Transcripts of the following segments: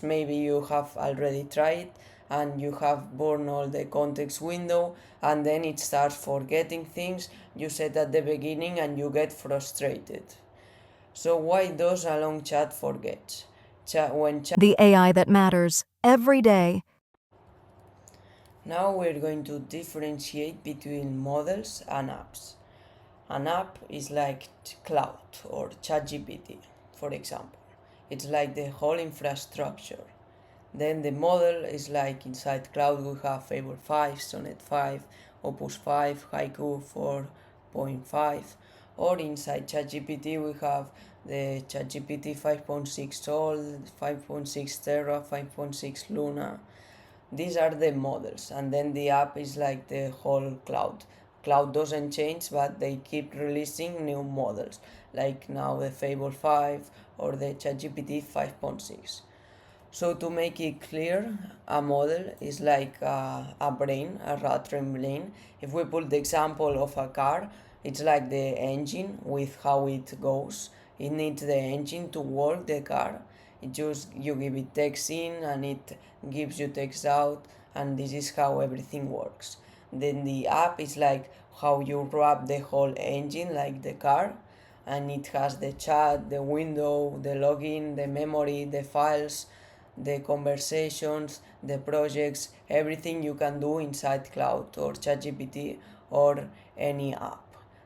maybe you have already tried and you have burned all the context window and then it starts forgetting things you said at the beginning and you get frustrated. So why does a long chat forget? The AI that matters every day. Now we're going to differentiate between models and apps. An app is like Cloud or ChatGPT, for example. It's like the whole infrastructure. Then the model is like inside Cloud we have Fable 5, Sonnet 5, Opus 5, Haiku 4.5, or inside ChatGPT we have the ChatGPT 5.6 Sol, 5.6 Terra, 5.6 Luna. These are the models, and then the app is like the whole Cloud. Cloud doesn't change, but they keep releasing new models, like now the Fable 5 or the ChatGPT 5.6. So to make it clear, a model is like a brain, a rat-trained brain. If we put the example of a car, it's like the engine with how it goes. It needs the engine to work the car. It just you give it text in and it gives you text out, and this is how everything works. Then the app is like how you wrap the whole engine like the car, and it has the chat, the window, the login, the memory, the files, the conversations, the projects, everything you can do inside Cloud or ChatGPT or any app.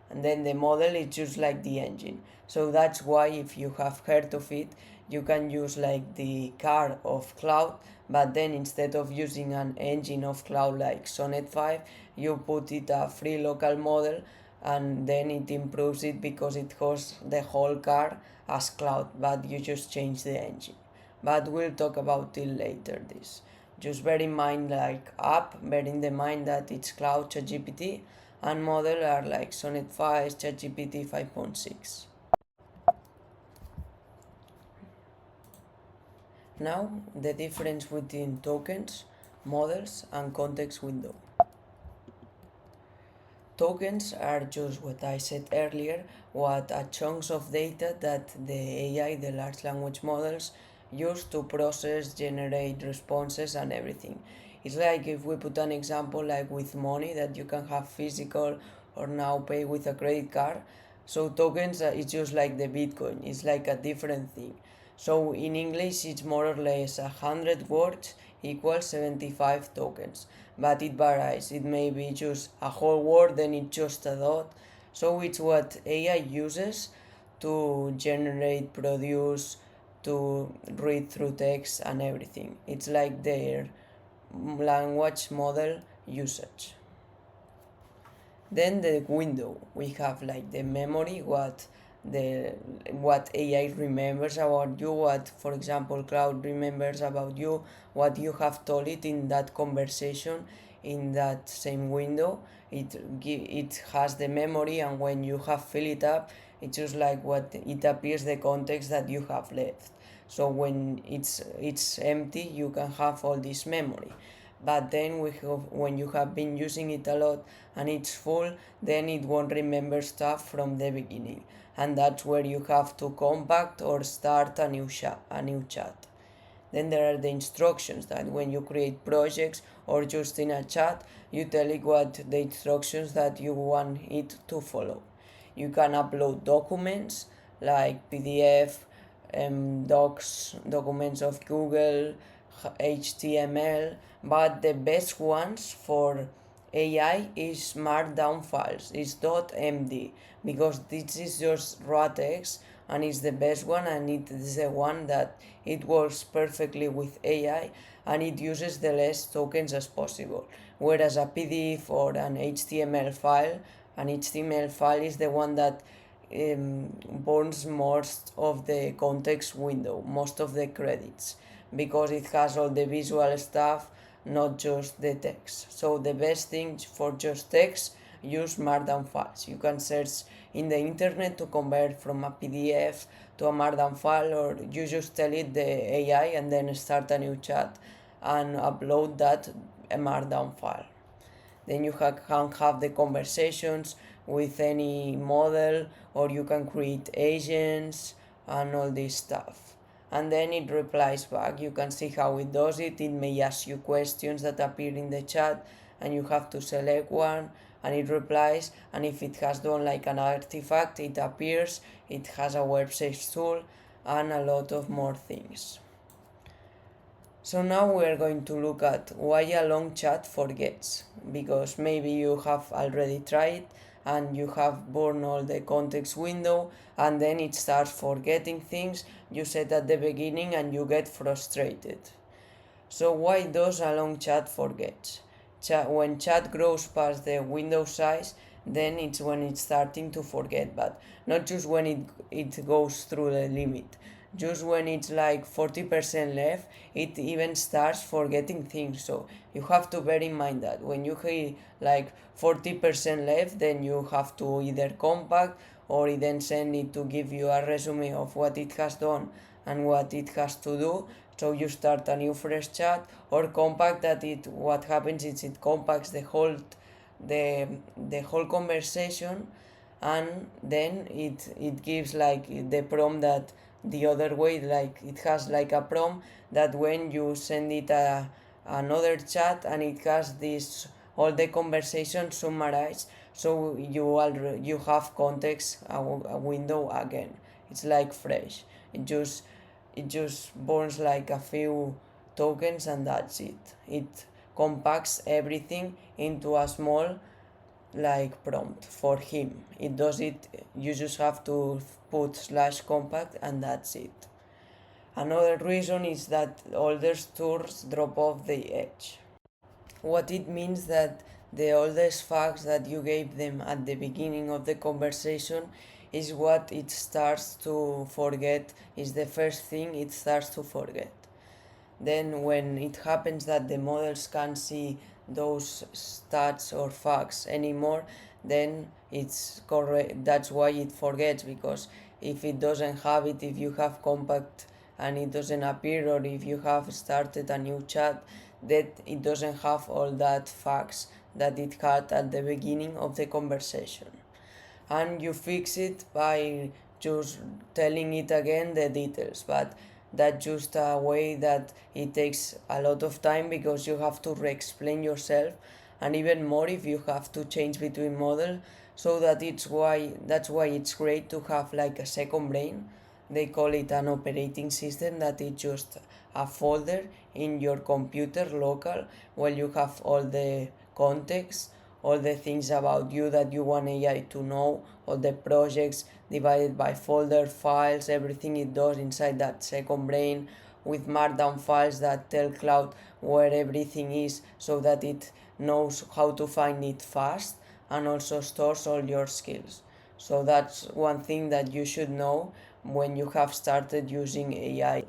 And then the model is just like the engine. So that's why if you have heard of it, you can use like the car of Cloud, but then instead of using an engine of Cloud like Sonnet 5, you put it a free local model and then it improves it because it hosts the whole car as Cloud, but you just change the engine. But we'll talk about it later this. Just bear in mind like app, bear in the mind that it's Cloud, ChatGPT, and model are like Sonnet 5, ChatGPT 5.6. Now the difference between tokens, models, and context window. Tokens are just what I said earlier, what are chunks of data that the AI, the large language models, use to process, generate responses and everything. It's like if we put an example like with money that you can have physical or now pay with a credit card. So tokens is just like the Bitcoin. It's like a different thing. So in English it's more or less 100 words equals 75 tokens, but it varies. It may be just a whole word, then it's just a dot. So it's what AI uses to generate, produce, to read through text and everything. It's like their language model usage. Then the window, we have like the memory, what AI remembers about you, what for example Cloud remembers about you, what you have told it in that conversation in that same window. It has the memory, and when you have filled it up, it's just like what it appears the context that you have left. So when it's empty, you can have all this memory, but then when you have been using it a lot and it's full, then it won't remember stuff from the beginning, and that's where you have to come back or start a new chat. Then there are the instructions that when you create projects or just in a chat, you tell it what the instructions that you want it to follow. You can upload documents like PDF, docs, documents of Google, HTML, but the best ones for AI is markdown files, is .md, because this is just raw text and it's the best one, and it is the one that it works perfectly with AI and it uses the less tokens as possible. Whereas a PDF or an HTML file is the one that burns most of the context window, most of the credits, because it has all the visual stuff, not just the text. So the best thing for just text, use markdown files. You can search in the internet to convert from a PDF to a markdown file, or you just tell it the AI and then start a new chat and upload that markdown file. Then you can have the conversations with any model, or you can create agents and all this stuff. and then it replies back. You can see how it does it. It may ask you questions that appear in the chat, and you have to select one, and it replies. And if it has done like an artifact, it appears. It has a web search tool and a lot of more things. So now we are going to look at why a long chat forgets, because maybe you have already tried and you have burned all the context window and then it starts forgetting things you said at the beginning and you get frustrated. So why does a long chat forget? When chat grows past the window size, then it's when it's starting to forget, but not just when it goes through the limit. Just when it's like 40% left, it even starts forgetting things. So you have to bear in mind that when you hit like 40% left, then you have to either compact or then send it to give you a resume of what it has done and what it has to do. So you start a new fresh chat, or compact that it what happens is it compacts the whole conversation, and then it gives like the prompt that the other way, like it has like a prompt that when you send it another chat and it has this all the conversation summarized, so you have context a window again. It's like fresh. It just burns like a few tokens and that's it. It compacts everything into a small like prompt for him. It does it, you just have to put /compact and that's it. Another reason is that older stores drop off the edge. What it means that the oldest facts that you gave them at the beginning of the conversation is what it starts to forget, is the first thing it starts to forget. Then when it happens that the models can't see those stats or facts anymore, then it's correct. That's why it forgets, because if it doesn't have it, if you have compact and it doesn't appear, or if you have started a new chat, that it doesn't have all that facts that it had at the beginning of the conversation. And you fix it by just telling it again the details, but that's just a way that it takes a lot of time, because you have to re-explain yourself, and even more if you have to change between model. So that's why it's great to have like a second brain. They call it an operating system, that is just a folder in your computer local, where you have all the context, all the things about you that you want AI to know, all the projects divided by folder, files, everything it does inside that second brain, with markdown files that tell cloud where everything is, so that it knows how to find it fast, and also stores all your skills. So that's one thing that you should know when you have started using AI.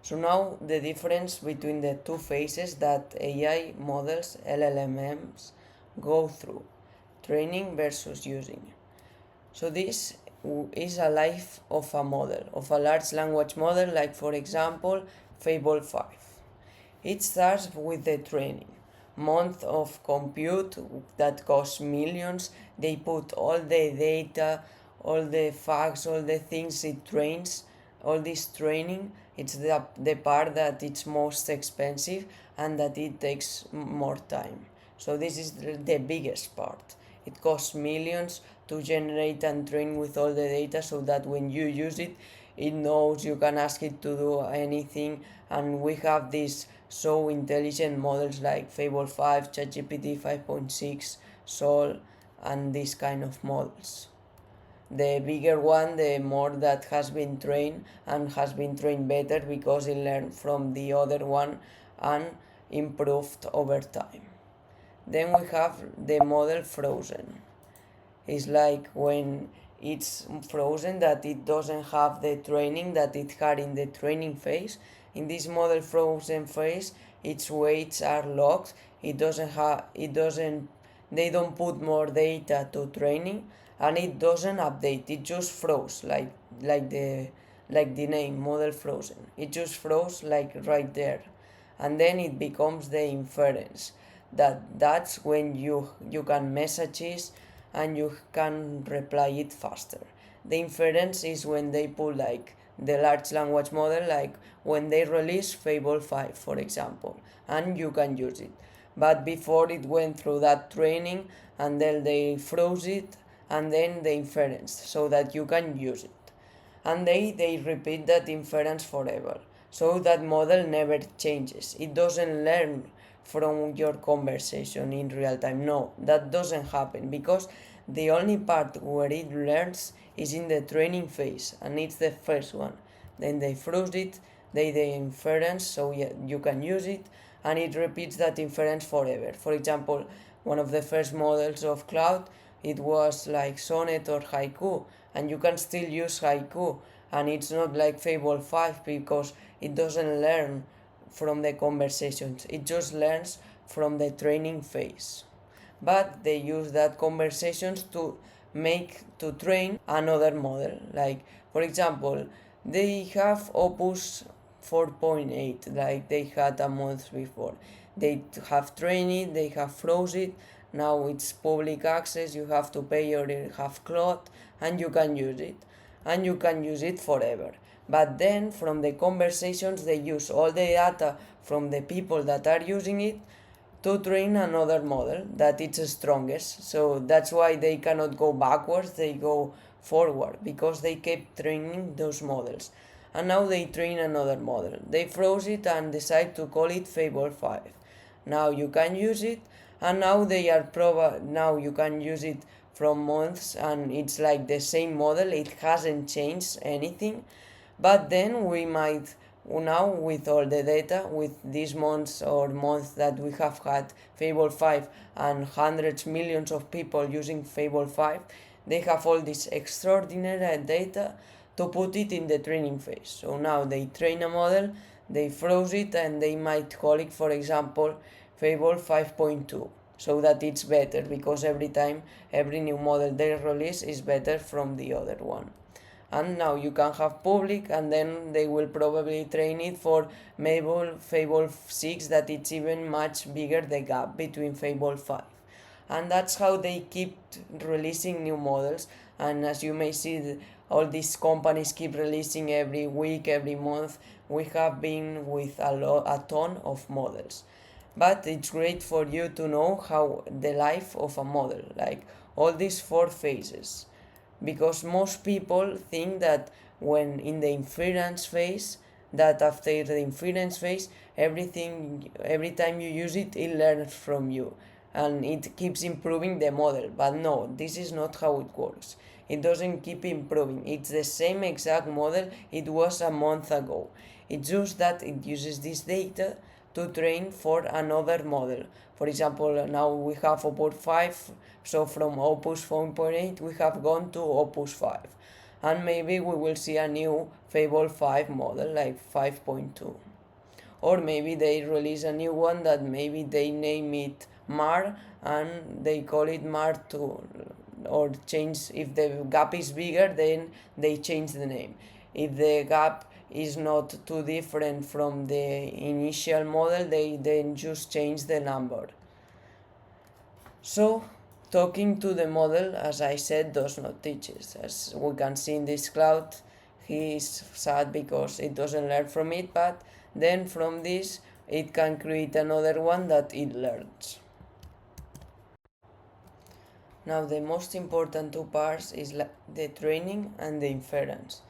So now the difference between the two phases that AI models, LLMs, go through: training versus using. So this is a life of a model, of a large language model, like for example Fable 5. It starts with the training. Month of compute that costs millions. They put all the data, all the facts, all the things it trains, all this training. It's the part that it's most expensive and that it takes more time. So this is the biggest part. It costs millions to generate and train with all the data, so that when you use it, it knows, you can ask it to do anything. And we have these so intelligent models like Fable 5, ChatGPT 5.6, Sol, and these kind of models. The bigger one, the more that has been trained, and has been trained better because it learned from the other one and improved over time. Then we have the model frozen. It's like when it's frozen, that it doesn't have the training that it had in the training phase. In this model frozen phase, its weights are locked. They don't put more data to training, and it doesn't update. It just froze, like the name model frozen. It just froze like right there, and then it becomes the inference. That's when you can messages and you can reply it faster. The inference is when they put like the large language model, like when they release Fable 5, for example, and you can use it. But before it went through that training, and then they froze it, and then the inference, so that you can use it. And they repeat that inference forever. So that model never changes. It doesn't learn from your conversation in real time. No, that doesn't happen, because the only part where it learns is in the training phase, and it's the first one. Then they froze it, they inference, so yeah, you can use it, and it repeats that inference forever. For example, one of the first models of Cloud, it was like Sonnet or Haiku, and you can still use Haiku, and it's not like Fable 5, because it doesn't learn from the conversations, it just learns from the training phase. But they use that conversations to train another model. Like, for example, they have Opus 4.8, like they had a month before. They have trained it, they have froze it, now it's public access, you have to pay or you have Cloud, and you can use it, and you can use it forever. But then from the conversations they use all the data from the people that are using it to train another model that is strongest. So that's why they cannot go backwards, they go forward, because they kept training those models. And now they train another model. They froze it and decide to call it Fable 5. Now you can use it, and now they are now you can use it from months, and it's like the same model, it hasn't changed anything. But then we might, now with all the data, with these months or months that we have had Fable 5 and hundreds millions of people using Fable 5, they have all this extraordinary data to put it in the training phase. So now they train a model, they froze it, and they might call it, for example, Fable 5.2, so that it's better, because every time every new model they release is better from the other one. And now you can have public, and then they will probably train it for maybe Fable 6, that it's even much bigger the gap between Fable 5. And that's how they keep releasing new models. And as you may see, all these companies keep releasing every week, every month. We have been with a ton of models. But it's great for you to know how the life of a model, like all these 4 phases, because most people think that when in the inference phase, that after the inference phase, every time you use it, it learns from you and it keeps improving the model. But no, this is not how it works. It doesn't keep improving, it's the same exact model it was a month ago. It's just that it uses this data to train for another model. For example, now we have Opus 5, so from Opus 4.8 we have gone to Opus 5. And maybe we will see a new Fable 5 model, like 5.2. Or maybe they release a new one that maybe they name it Mar, and they call it Mar 2. Or change, if the gap is bigger, then they change the name. If the gap is not too different from the initial model, they then just change the number. So talking to the model, as I said, does not teach us. As we can see in this Cloud, he is sad because it doesn't learn from it, but then from this it can create another one that it learns. Now the most important 2 parts is the training and the inference.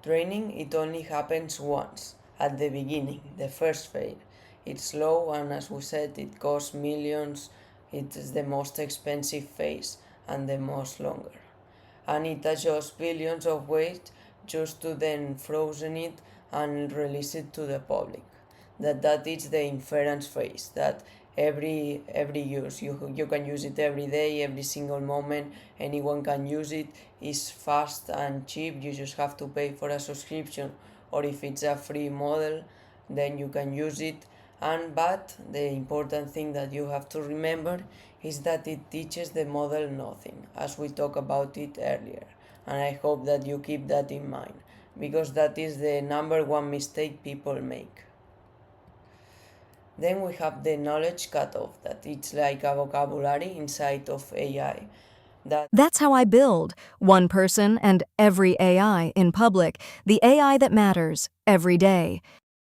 Training, it only happens once, at the beginning, the first phase. It's slow, and as we said, it costs millions. It is the most expensive phase and the most longer. And it adjusts billions of ways just to then frozen it and release it to the public. That is the inference phase, that every use, you can use it every day, every single moment, anyone can use it, is fast and cheap, you just have to pay for a subscription, or if it's a free model, then you can use it. But the important thing that you have to remember is that it teaches the model nothing, as we talked about it earlier, and I hope that you keep that in mind, because that is the number one mistake people make. Then we have the knowledge cutoff, that it's like a vocabulary inside of AI. That's how I build, one person and every AI in public, the AI that matters every day.